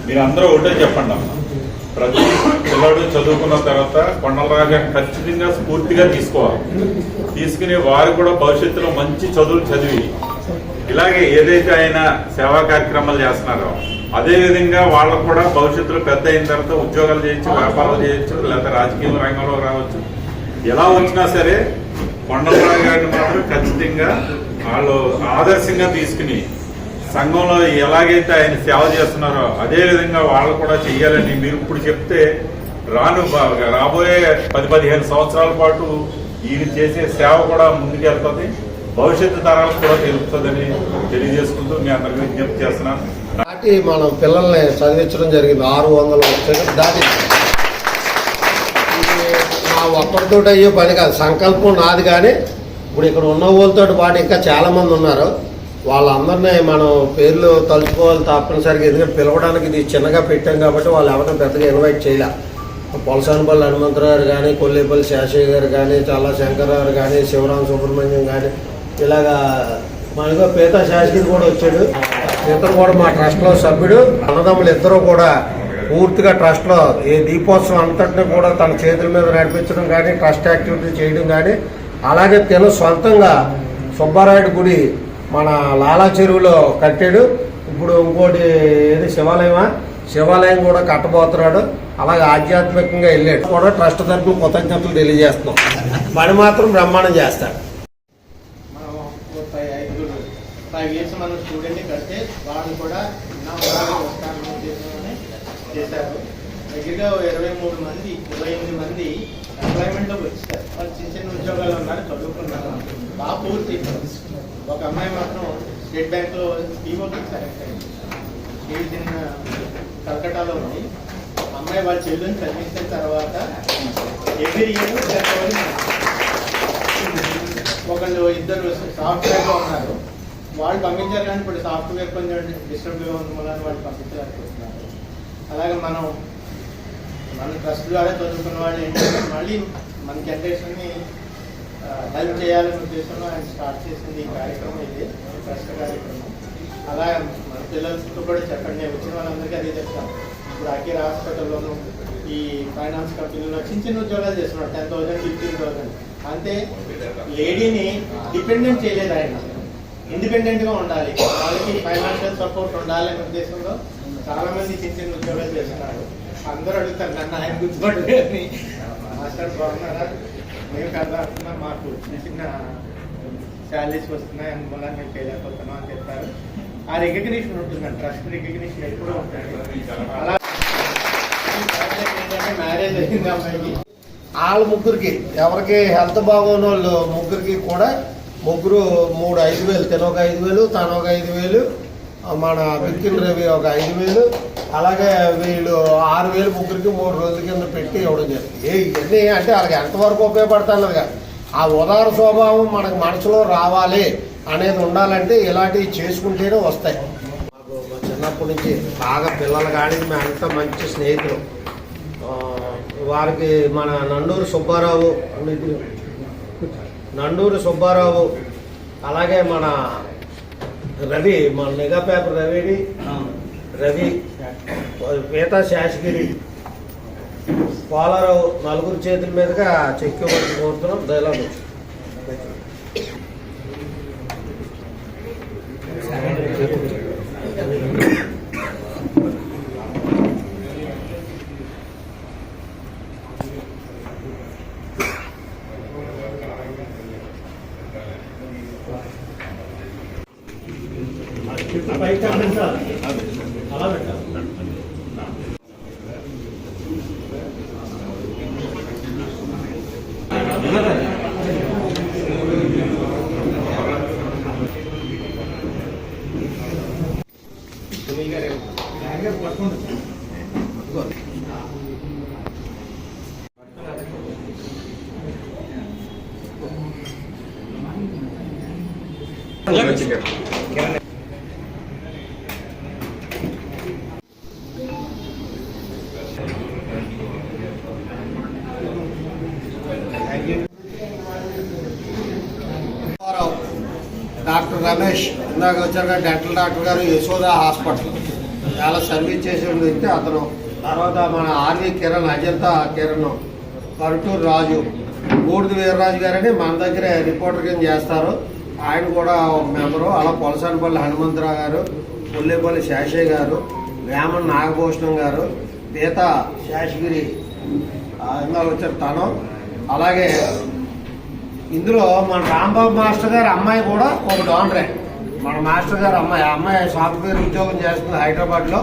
మీరందరూ ఒకటే చెప్పండి అమ్మ, ప్రతి పిల్లడు చదువుకున్న తర్వాత కొండలరాజా ఖచ్చితంగా స్ఫూర్తిగా తీసుకోవాలి. తీసుకుని వారు కూడా భవిష్యత్తులో మంచి చదువులు చదివి ఇలాగే ఏదైతే ఆయన సేవా కార్యక్రమాలు చేస్తున్నారో అదేవిధంగా వాళ్ళకు కూడా భవిష్యత్తులో పెద్ద అయిన తర్వాత ఉద్యోగాలు చేయొచ్చు, వ్యాపారాలు చేయొచ్చు, లేకపోతే రాజకీయ రంగంలో రావచ్చు. ఎలా వచ్చినా సరే కొండలరాజు గారిని మాత్రం ఖచ్చితంగా వాళ్ళు ఆదర్శంగా తీసుకుని సంఘంలో ఎలాగైతే ఆయన సేవ చేస్తున్నారో అదే విధంగా వాళ్ళు కూడా చెయ్యాలని మీరు ఇప్పుడు చెప్తే రాబోయే 10-15 సంవత్సరాల పాటు ఈయన చేసే సేవ కూడా ముందుకెళ్తుంది, భవిష్యత్తు తరాలకు కూడా తెలుపుతుందని తెలియజేసుకుంటూ మీ అందరికీ విజ్ఞప్తి చేస్తున్నాను. మనం పిల్లల్ని చదివించడం జరిగింది 600 దాటి. నా ఒక్కరితో అయ్యే పని కాదు, సంకల్పం నాది. కానీ ఇప్పుడు ఇక్కడ ఉన్న వాళ్ళతో పాటు ఇంకా చాలా మంది ఉన్నారు. వాళ్ళందరినీ మనం పేర్లు తలుచుకోవాలి తప్పనిసరిగా, ఎందుకంటే పిలవడానికి ఇది చిన్నగా పెట్టాం కాబట్టి వాళ్ళు ఎవరిని పెద్దగా ఇన్వైట్ చేయలే. పొలసానపల్లి హనుమంతరావు గారు కానీ, కొల్లేపల్లి శేషయ్య గారు కానీ, చాలా శంకర్రావు కానీ, శివరామ సుబ్రహ్మణ్యం కానీ, ఇలాగా మనగా పీతా శాస్త్రి కూడా వచ్చాడు. ఇతను కూడా మా ట్రస్ట్లో సభ్యుడు. అన్నదమ్ములు ఇద్దరు కూడా పూర్తిగా ట్రస్ట్లో ఈ దీపోత్సవం అంతటిని కూడా తన చేతుల మీద నడిపించడం కానీ, ట్రస్ట్ యాక్టివిటీ చేయడం కానీ, అలాగే తను సొంతంగా సుబ్బారాయుడు గుడి మన లాలా చెరువులో కట్టాడు. ఇప్పుడు ఇంకోటి ఏది శివాలయం కూడా కట్టబోతున్నాడు. అలాగే ఆధ్యాత్మికంగా వెళ్ళాడు కూడా. ట్రస్ట్ తరఫున కృతజ్ఞతలు తెలియజేస్తున్నాం. పని మాత్రం బ్రహ్మాండం చేస్తాడు. మనం 5 years మనం స్టూడెంట్ కడితే వాళ్ళు కూడా చేశారు. దగ్గరగా 28 మంది ఎంప్లాయ్మెంట్లోకి వచ్చారు. వాళ్ళు చిన్న ఉద్యోగాలు ఉన్నారు, చదువుకున్నారు, బాగా పూర్తి. ఒక అమ్మాయి మాత్రం స్టేట్ బ్యాంక్లో పీఓకి సెలెక్ట్ అయింది. చిన్న కలకట్టాలో ఉంది. అమ్మాయి వాళ్ళ చెల్లిని చదివించిన తర్వాత ఎవ్రీ ఇయర్ ఇద్దరు సాఫ్ట్వేర్లో ఉన్నారు. వాళ్ళు పంపించారు కానీ ఇప్పుడు సాఫ్ట్వేర్ కొంచెం డిస్టర్బ్గా ఉంది, మళ్ళీ వాళ్ళు పంపించాలనుకుంటున్నారు. అలాగే మన ట్రస్ట్ ద్వారా చదువుకున్న వాళ్ళు ఏంటంటే మళ్ళీ మన జనరేషన్ని హెల్ప్ చేయాలనే ఉద్దేశంలో ఆయన స్టార్ట్ చేసింది ఈ కార్యక్రమం. ఇది ట్రస్ట్ కార్యక్రమం. అలా మన పిల్లలతో కూడా చెప్పండి. నేను వచ్చిన వాళ్ళందరికీ అదే చెప్తాను. ఇప్పుడు అఖీర్ హాస్పిటల్లోనూ ఈ ఫైనాన్స్ కంపెనీలో చిన్న ఉద్యోగాలు చేస్తున్నాడు. 10,000, 15,000 అంతే. లేడీని డిపెండెంట్ చేయలేదు ఆయన. ఇండిపెండెంట్గా ఉండాలి, వాళ్ళకి ఫైనాన్షియల్ సపోర్ట్ ఉండాలనే ఉద్దేశంలో చాలా మంది చిన్న ఉద్యోగాలు చేస్తున్నారు. అందరూ అడుగుతారు నన్ను ఆయన గుర్తుపట్టుకుని, మాస్టర్ బాగున్నారా, మేము కదా అంటున్నాం, మాకు చిన్న శాలరీస్ వస్తున్నాయి, అందువల్ల మేము చేయలేకపోతున్నాం అని చెప్తారు. ఆ రికగ్నిషన్ ఉంటుందండి, ట్రస్ట్ రికగ్నిషన్ ఎప్పుడూ ఉంటుంది. అలా ఏంటంటే మ్యారేజ్ అయింది అమ్మాయికి. వాళ్ళ ముగ్గురికి ఎవరికి హెల్త్ బాగోని వాళ్ళు ముగ్గురికి కూడా 3 5,000, తను ఒక 5,000, తను ఒక 5,000, మన బిక్కిన్ రవి ఒక 5,000, అలాగే వీళ్ళు 6,000 ముగ్గురికి 3 రోజుల కింద పెట్టి ఇవ్వడం జరిగింది. ఇవన్నీ అంటే వాళ్ళకి ఎంతవరకు ఉపయోగపడుతున్నది కాదు, ఆ ఉదార స్వభావం మనకు మనసులో రావాలి అనేది ఉండాలంటే ఇలాంటివి చేసుకుంటేనే వస్తాయి. మాకు చిన్నప్పటి నుంచి బాగా పిల్లలు కానీ మేమంతా మంచి స్నేహితులు. వారికి మన నండూరు సుబ్బారావు అలాగే మన రవి, మన నిఘా పేపర్ రవి, పీతా శాసగిరి, పోలారావు నలుగురు చేతుల మీదుగా చెక్ ఇవ్వాలని కోరుతున్నాం. దయలాగా అలా పెట్టాలి. డాక్టర్ రమేష్ ఇందాక వచ్చారు, డెంటల్ డాక్టర్ గారు, యశోద హాస్పిటల్. చాలా సర్వీస్ చేసిన వ్యక్తి అతను. తర్వాత మన ఆర్వి కిరణ్, అజంతా కిరణ్, కరుటూరు రాజు, బూడిద వీర్రాజు గారని మన దగ్గర రిపోర్టర్ కింద చేస్తారు, ఆయన కూడా ఒక మెంబరు. అలా పొలసానపల్లి హనుమంతరావు గారు, పుల్లేపల్లి శేషయ్య గారు, వేమన్ నాగభూషణం గారు, పీత శేషగిరి ఇందాక వచ్చారు తను. అలాగే ఇందులో మన రాంబాబు మాస్టర్ గారి అమ్మాయి కూడా ఒక డోనరే. మన మాస్టర్ గారి అమ్మాయి సాఫ్ట్వేర్ ఉద్యోగం చేస్తుంది హైదరాబాద్లో.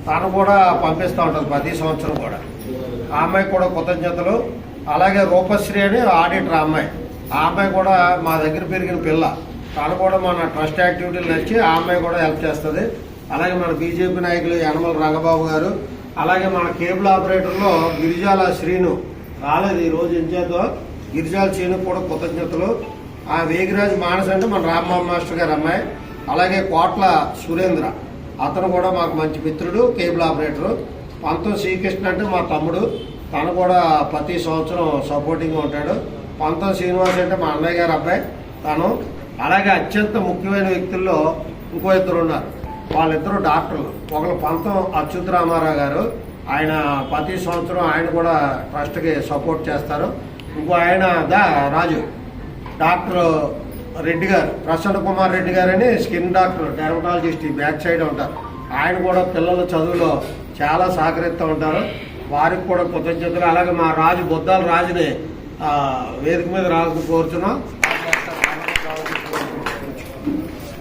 తను కూడా పంపిస్తూ ఉంటుంది ప్రతి సంవత్సరం కూడా. ఆ అమ్మాయికి కూడా కృతజ్ఞతలు. అలాగే రూపశ్రీ అని ఆడిటర్ ఆ అమ్మాయి కూడా మా దగ్గర పెరిగిన పిల్ల. తను కూడా మన ట్రస్ట్ యాక్టివిటీలు నచ్చి ఆ అమ్మాయి కూడా హెల్ప్ చేస్తుంది. అలాగే మన బీజేపీ నాయకులు యనమల రంగబాబు గారు, అలాగే మన కేబుల్ ఆపరేటర్లో గిరిజాల శ్రీను రాలేదు ఈరోజు ఇంచేతో, గిరిజాల శ్రీను కూడా కృతజ్ఞతలు. ఆ వేగిరాజు మానస్ అంటే మన రాంబాబు మాస్టర్ గారి అమ్మాయి. అలాగే కోట్ల సురేంద్ర, అతను కూడా మాకు మంచి మిత్రుడు, కేబుల్ ఆపరేటరు. పంతం శ్రీకృష్ణ అంటే మా తమ్ముడు, తను కూడా ప్రతి సంవత్సరం సపోర్టింగ్గా ఉంటాడు. పంతం శ్రీనివాస్ అంటే మా అన్నయ్య గారి అబ్బాయి తను. అలాగే అత్యంత ముఖ్యమైన వ్యక్తుల్లో ఇంకో ఇద్దరు ఉన్నారు, వాళ్ళిద్దరు డాక్టర్లు. ఒకరు పంతం అచ్యుత రామారావు గారు, ఆయన ప్రతి సంవత్సరం ఆయన కూడా ట్రస్ట్కి సపోర్ట్ చేస్తారు. ఇంకో ఆయన రాజు డాక్టర్ రెడ్డి గారు, ప్రసన్న కుమార్ రెడ్డి గారు అని skin doctor, dermatologist, back side ఉంటారు. ఆయన కూడా పిల్లల చదువులో చాలా సహకరిస్తూ ఉంటారు, వారికి కూడా కృతజ్ఞతలు. అలాగే మా రాజు బొద్దాల రాజుని వేదిక మీద రాజు కోరుచున్నాం.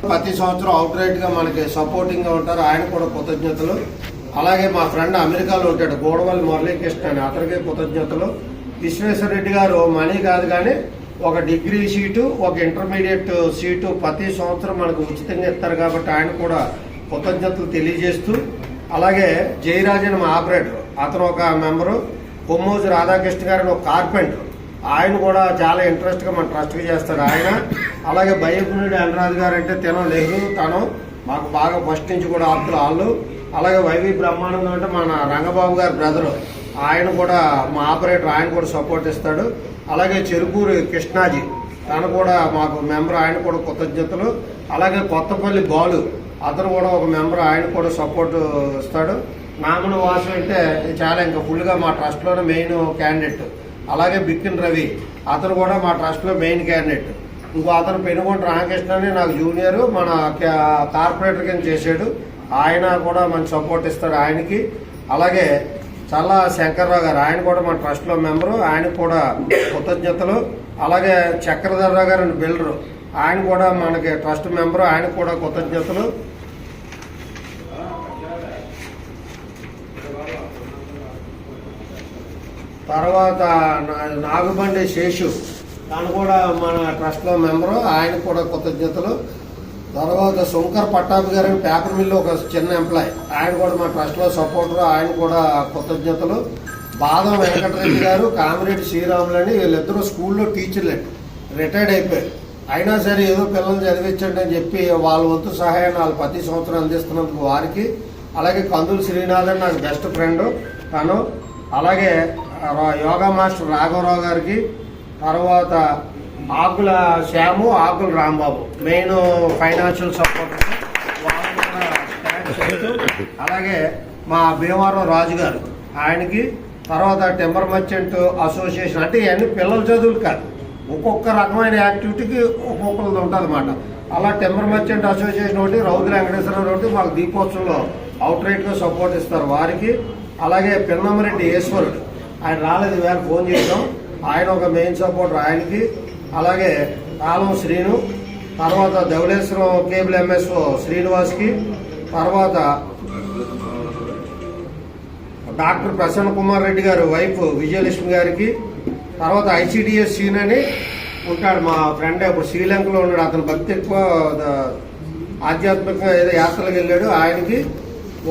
ప్రతి సంవత్సరం అవుట్ రైట్గా మనకి సపోర్టింగ్గా ఉంటారు, ఆయన కూడా కృతజ్ఞతలు. అలాగే మా ఫ్రెండ్ అమెరికాలో ఉంటాడు గోడవల్లి మురళీకృష్ణ అని, అతనికి కృతజ్ఞతలు. విశ్వేశ్వర రెడ్డి గారు మనీ కాదు కానీ ఒక డిగ్రీ సీటు, ఒక ఇంటర్మీడియట్ సీటు ప్రతి సంవత్సరం మనకు ఉచితంగా ఇస్తారు కాబట్టి ఆయన కూడా కృతజ్ఞతలు తెలియజేస్తూ. అలాగే జయరాజన్ మా ఆపరేటర్, అతను ఒక మెంబరు. కొమ్మోజు రాధాకృష్ణ గారిని ఒక కార్పెంటర్, ఆయన కూడా చాలా ఇంట్రెస్ట్గా మన ట్రస్ట్గా చేస్తాడు ఆయన. అలాగే బయ్యపునుడి అనురాధ్ గారు అంటే నెహ్రూ, తను మాకు బాగా ఫస్ట్ నుంచి కూడా ఆప్తులు వాళ్ళు. అలాగే వైవి బ్రహ్మానందం అంటే మన రంగబాబు గారి బ్రదరు, ఆయన కూడా మా ఆపరేటర్, ఆయన కూడా సపోర్ట్ ఇస్తాడు. అలాగే చెరుకూరు కృష్ణాజీ, తను కూడా మాకు మెంబర్, ఆయన కూడా కృతజ్ఞతలు. అలాగే కొత్తపల్లి బాలు, అతను కూడా ఒక మెంబర్, ఆయన కూడా సపోర్ట్ ఇస్తాడు. నామన వాసు అంటే చాలా ఇంకా ఫుల్గా మా ట్రస్ట్లోనే మెయిన్ క్యాండిడేట్. అలాగే బిక్కిన్ రవి, అతను కూడా మా ట్రస్ట్లో మెయిన్ క్యాండిడేట్. ఇంకో అతను పెనుగొండ రామకృష్ణ అని నాకు జూనియర్, మన కార్పొరేటర్ కింద చేశాడు, ఆయన కూడా మంచి సపోర్ట్ ఇస్తాడు ఆయనకి. అలాగే చల్లా శంకర్రావు గారు, ఆయన కూడా మా ట్రస్ట్లో మెంబరు, ఆయనకు కూడా కృతజ్ఞతలు. అలాగే చక్రధర్రావు గారు అని బిల్డరు, ఆయన కూడా మనకి ట్రస్ట్ మెంబరు, ఆయనకు కూడా కృతజ్ఞతలు. తర్వాత నాగుబండి శేషు, తను కూడా మన ట్రస్ట్లో మెంబరు, ఆయనకు కూడా కృతజ్ఞతలు. తర్వాత శంకర్ పట్టాభి గారు అని పేపర్ మిల్లు ఒక చిన్న ఎంప్లాయ్, ఆయన కూడా మా ట్రస్ట్లో సపోర్టర్, ఆయన కూడా కృతజ్ఞతలు. బాదం వెంకటరెడ్డి గారు, కామిరెడ్డి శ్రీరాములు అని, వీళ్ళిద్దరూ స్కూల్లో టీచర్లే, రిటైర్డ్ అయిపోయారు. అయినా సరే ఏదో పిల్లల్ని చదివించండి అని చెప్పి వాళ్ళ వంతు సహాయాన్ని వాళ్ళు ప్రతి సంవత్సరం అందిస్తున్నందుకు వారికి. అలాగే కందులు శ్రీనాథ్ అని నాకు బెస్ట్ ఫ్రెండ్ తను. అలాగే యోగా మాస్టర్ రాఘవరావు గారికి. తర్వాత ఆకుల శ్యాము, ఆకుల రాంబాబు మెయిన్ ఫైనాన్షియల్ సపోర్ట్. అలాగే మా భీమవరం రాజు గారు, ఆయనకి. తర్వాత టెంపర్ మర్చెంట్ అసోసియేషన్, అంటే ఇవన్నీ పిల్లల చదువులు కాదు, ఒక్కొక్క రకమైన యాక్టివిటీకి ఒక్కొక్కరిది ఉంటుంది అన్నమాట. అలా టెంపర్ మర్చెంట్ అసోసియేషన్ ఒకటి, రౌద్ర వెంకటేశ్వరరావు ఒకటి మాకు దీపోత్సవంలో అవుట్ రైట్గా సపోర్ట్ ఇస్తారు వారికి. అలాగే పిన్నమరెడ్డి ఈశ్వరుడు, ఆయన రాలేదు, వేళ ఫోన్ చేసాం, ఆయన ఒక మెయిన్ సపోర్టర్ ఆయనకి. అలాగే కాలం శ్రీను, తర్వాత ధవళేశ్వరం కేబుల్ ఎంఎస్ఓ శ్రీనివాస్కి. తర్వాత డాక్టర్ ప్రసన్న కుమార్ రెడ్డి గారు వైఫ్ విజయలక్ష్మి గారికి. తర్వాత ఐసిడిఎస్ సీన్ అని ఉంటాడు మా ఫ్రెండ్, ఇప్పుడు శ్రీలంకలో ఉన్నాడు, అతను భక్తి ఎక్కువ, ఆధ్యాత్మికంగా ఏదో యాత్రలకు వెళ్ళాడు, ఆయనకి.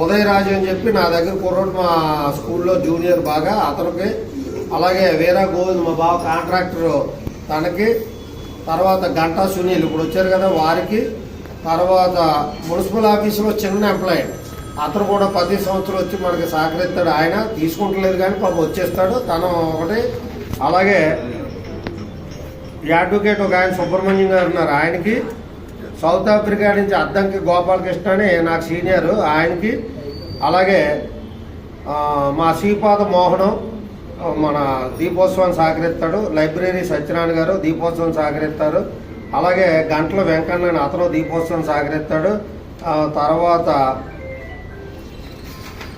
ఉదయరాజు అని చెప్పి నా దగ్గర కుర్రోడు, మా స్కూల్లో జూనియర్ బాగా, అతనికి. అలాగే వీరా గోవింద్ మా బావ కాంట్రాక్టర్, తనకి. తర్వాత గంటా సునీల్ ఇప్పుడు వచ్చారు కదా వారికి. తర్వాత మున్సిపల్ ఆఫీసులో చిన్న ఎంప్లాయీ, అతను కూడా ప్రతి సంవత్సరం వచ్చి మనకి సహకరిస్తాడు, ఆయన తీసుకుంటలేదు కానీ పాపం వచ్చేస్తాడు తను ఒకటి. అలాగే అడ్వకేట్ ఒక ఆయన సుబ్రహ్మణ్యం గారు ఉన్నారు, ఆయనకి. సౌత్ ఆఫ్రికా నుంచి అద్దంకి గోపాలకృష్ణ అని నాకు సీనియర్, ఆయనకి. అలాగే మా శ్రీపాద మోహనం మన దీపోత్సవం సహకరిస్తాడు. లైబ్రరీ సత్యనారాయణ గారు దీపోత్సవం సహకరిస్తారు. అలాగే గంటల వెంకన్న అతను దీపోత్సవం సహకరిస్తాడు. తర్వాత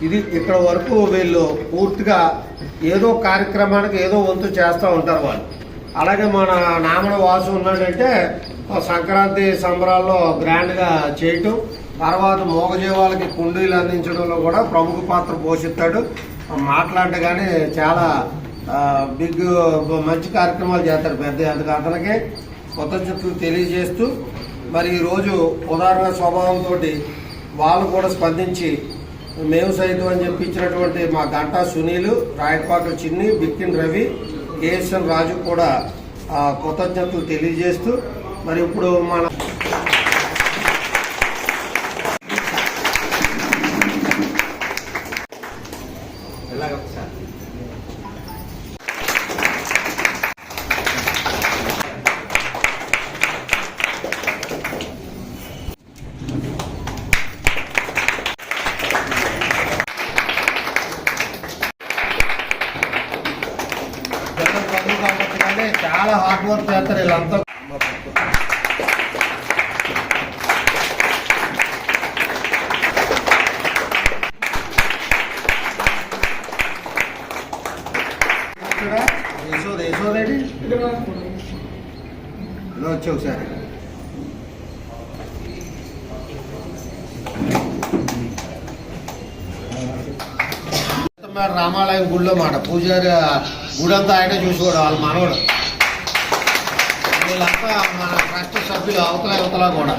ఇది ఇక్కడ వరకు వీళ్ళు పూర్తిగా ఏదో కార్యక్రమానికి ఏదో వంతు చేస్తూ ఉంటారు వాళ్ళు. అలాగే మన నామడ వాసు ఉన్నాడంటే సంక్రాంతి సంబరాల్లో గ్రాండ్గా చేయటం, తర్వాత మోగజీవాలకి కుండీలు అందించడంలో కూడా ప్రముఖ పాత్ర పోషిస్తాడు. మాట్లాడటం కానీ చాలా బిగ్ మంచి కార్యక్రమాలు చేస్తాడు. పెద్ద అతనికి కృతజ్ఞతలు తెలియజేస్తూ మరి ఈరోజు ఉదాహరణ స్వభావంతో వాళ్ళు కూడా స్పందించి మేము సైతం అని చెప్పి ఇచ్చినటువంటి మా గంటా సునీలు, రాయపాక చిన్ని, బిక్కిన్ రవి, కేఎస్ఎన్ రాజు కూడా కృతజ్ఞతలు తెలియజేస్తూ మరి ఇప్పుడు మన చాలా హార్డ్ వర్క్ చేస్తారు వీళ్ళంతా. యశోదేడి ఇలా వచ్చి ఒకసారి రామాలయం గుడిలో మాట పూజారి గుడంతా ఆయనే చూసుకోవడం వాళ్ళ మనవడు. వీళ్ళంతా మన ట్రస్ట్ సభ్యులు అవతల కూడా